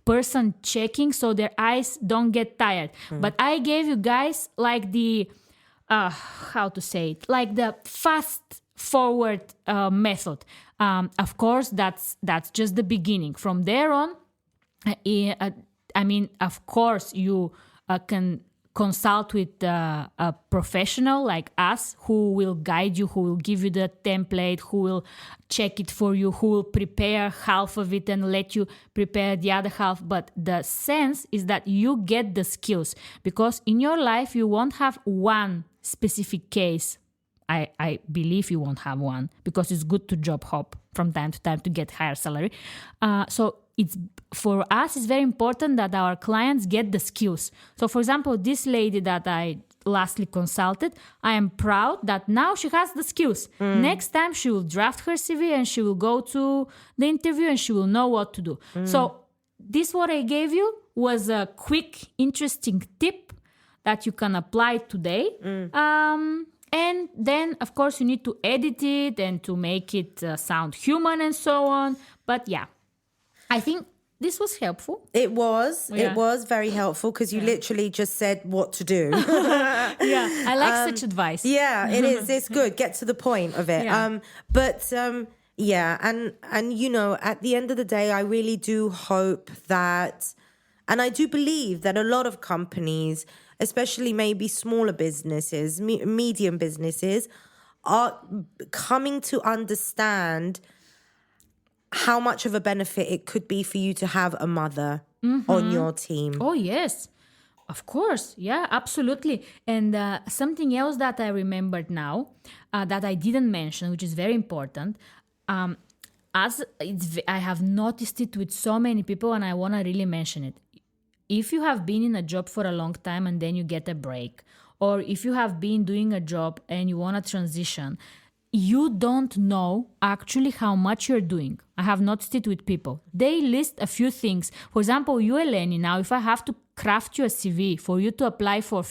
person checking so their eyes don't get tired. But I gave you guys like the, how to say it, like the fast forward method. Of course, that's just the beginning. From there on, of course, you can consult with a professional like us who will guide you, who will give you the template, who will check it for you, who will prepare half of it and let you prepare the other half. But the sense is that you get the skills, because in your life you won't have one specific case. I believe you won't have one, because it's good to job hop from time to time to get higher salary. So it's, for us, it's very important that our clients get the skills. So for example, this lady that I lastly consulted, I am proud that now she has the skills. Next time she will draft her CV and she will go to the interview and she will know what to do. So this, what I gave you, was a quick, interesting tip that you can apply today. And then, of course, you need to edit it and to make it sound human and so on. But yeah, I think this was helpful. It was. Yeah. It was very helpful, because you literally just said what to do. Yeah, I like such advice. Yeah, it is. It's good. Get to the point of it. Yeah. And you know, at the end of the day, I really do hope that, and I do believe that a lot of companies, especially maybe smaller businesses, medium businesses, are coming to understand how much of a benefit it could be for you to have a mother on your team. Oh, yes. Of course. Yeah, absolutely. And something else that I remembered now that I didn't mention, which is very important, I have noticed it with so many people, and I want to really mention it. If you have been in a job for a long time and then you get a break, or if you have been doing a job and you want to transition, you don't know actually how much you're doing. I have noticed it with people. They list a few things. For example, you, Eleni, now if I have to craft you a CV for you to apply for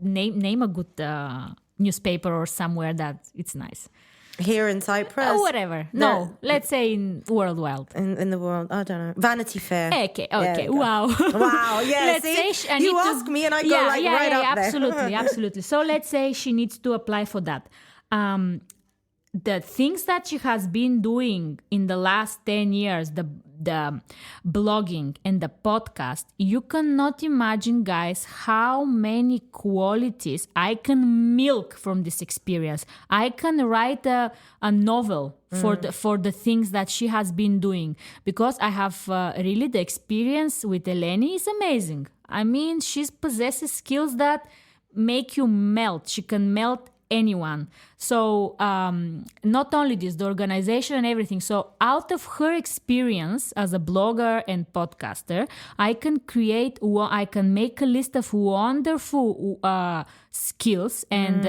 name a good newspaper or somewhere that it's nice. Here in Cyprus? Or whatever. No, let's say in worldwide. In the world, I don't know. Vanity Fair. Okay. Wow. Wow, yeah. Let's see, say you ask me and I go right up there. Absolutely. So let's say she needs to apply for that. The things that she has been doing in the last 10 years, the blogging and the podcast, you cannot imagine, guys, how many qualities I can milk from this experience. I can write a novel for the things that she has been doing, because I have really the experience with Eleni is amazing. I mean, she possesses skills that make you melt. She can melt anyone. So not only this, the organization and everything. So out of her experience as a blogger and podcaster, I can make a list of wonderful skills and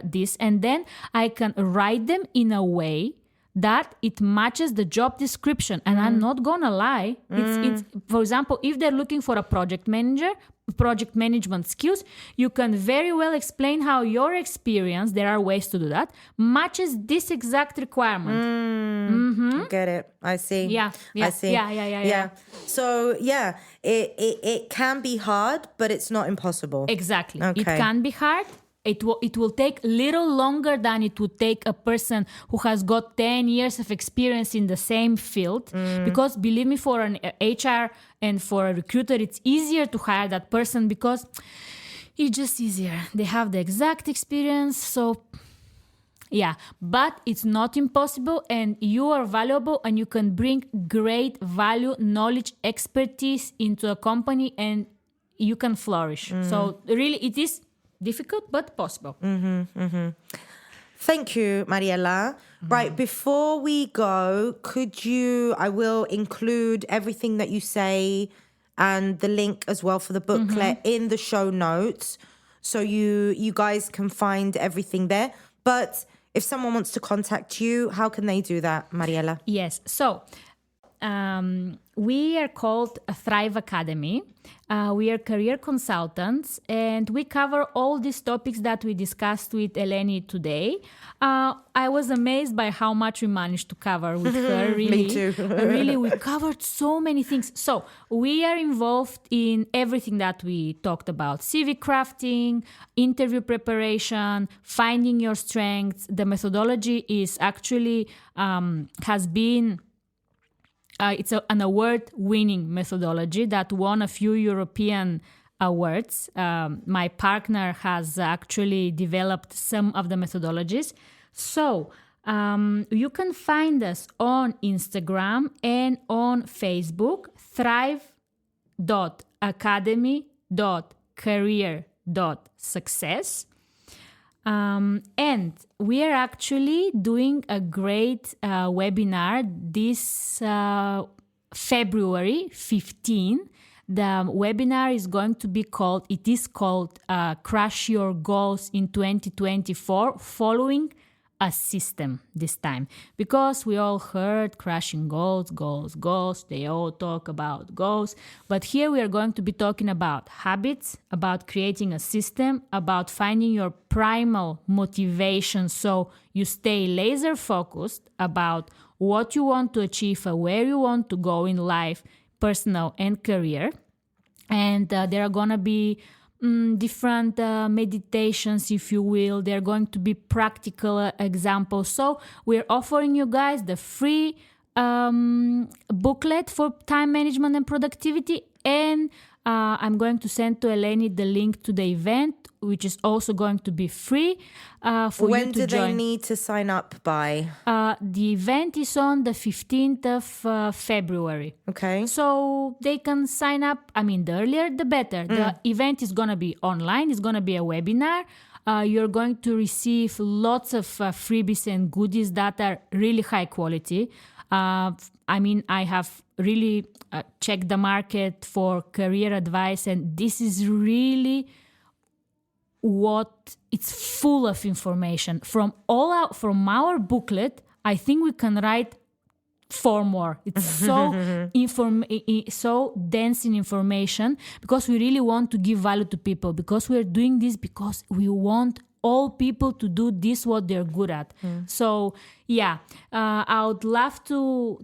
this, and then I can write them in a way that it matches the job description. And I'm not gonna lie, it's for example, if they're looking for a project management skills, you can very well explain how your experience, there are ways to do that, matches this exact requirement. Get it. I see. Yeah. I see. Yeah. So yeah, it can be hard, but it's not impossible. Exactly. Okay. It can be hard. It will take little longer than it would take a person who has got 10 years of experience in the same field. Because believe me, for an HR and for a recruiter, it's easier to hire that person because it's just easier. They have the exact experience. So yeah, but it's not impossible, and you are valuable, and you can bring great value, knowledge, expertise into a company, and you can flourish. So really, it is difficult, but possible. Thank you, Mariela. Right, before we go, I will include everything that you say and the link as well for the booklet in the show notes. So you guys can find everything there. But if someone wants to contact you, how can they do that, Mariela? Yes. So we are called a Thrive Academy. We are career consultants, and we cover all these topics that we discussed with Eleni today. I was amazed by how much we managed to cover with her. Really, Me too. Really, we covered so many things. So we are involved in everything that we talked about: CV crafting, interview preparation, finding your strengths. The methodology is actually has been. It's an award-winning methodology that won a few European words. My partner has actually developed some of the methodologies. So you can find us on Instagram and on Facebook, thrive.academy.career.success. And we are actually doing a great webinar this February 15. The webinar is going to be called Crush Your Goals in 2024, following a system this time. Because we all heard crushing goals. They all talk about goals. But here we are going to be talking about habits, about creating a system, about finding your primal motivation so you stay laser focused about what you want to achieve, where you want to go in life, personal and career. And there are going to be different meditations, if you will. They're going to be practical examples. So we're offering you guys the free booklet for time management and productivity. And I'm going to send to Eleni the link to the event, which is also going to be free for you to join. When do they need to sign up by? The event is on the 15th of February. Okay. So they can sign up. I mean, the earlier, the better. The event is going to be online. It's going to be a webinar. You're going to receive lots of freebies and goodies that are really high quality. I mean, I have really checked the market for career advice, and this is really what it's full of information. From our booklet, I think we can write 4 more. It's so so dense in information, because we really want to give value to people, because we're doing this because we want all people to do this what they're good at. So yeah, I would love to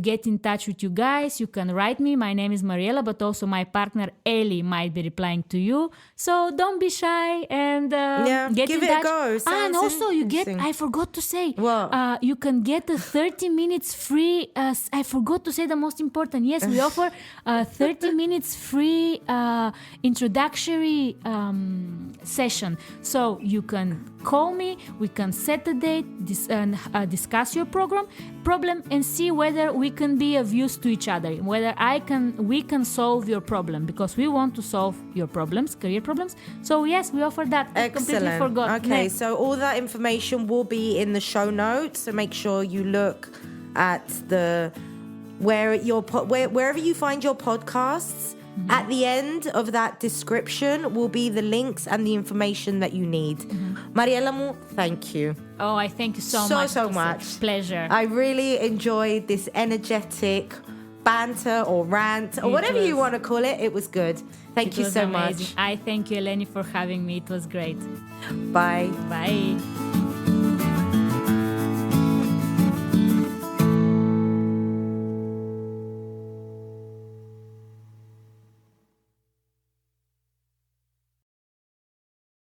get in touch with you guys. You can write me. My name is Mariela, but also my partner Eli might be replying to you. So don't be shy and get give in it touch. a go. And also you get, interesting. I forgot to say, What? you can get a 30 minutes free, I forgot to say the most important. Yes, we offer 30 minutes free introductory session. So you can call me, we can set a date, discuss your problem, and see whether we can be of use to each other, whether we can solve your problem, because we want to solve your problems, career problems. So yes, we offer that. I completely forgot. Okay, so all that information will be in the show notes. So make sure you look at wherever you find your podcasts. At the end of that description will be the links and the information that you need. Mariela, thank you. Oh, I thank you so much. So much. Pleasure. I really enjoyed this energetic banter or rant or whatever you want to call it. It was good. Thank you so much. I thank you, Eleni, for having me. It was great. Bye. Bye.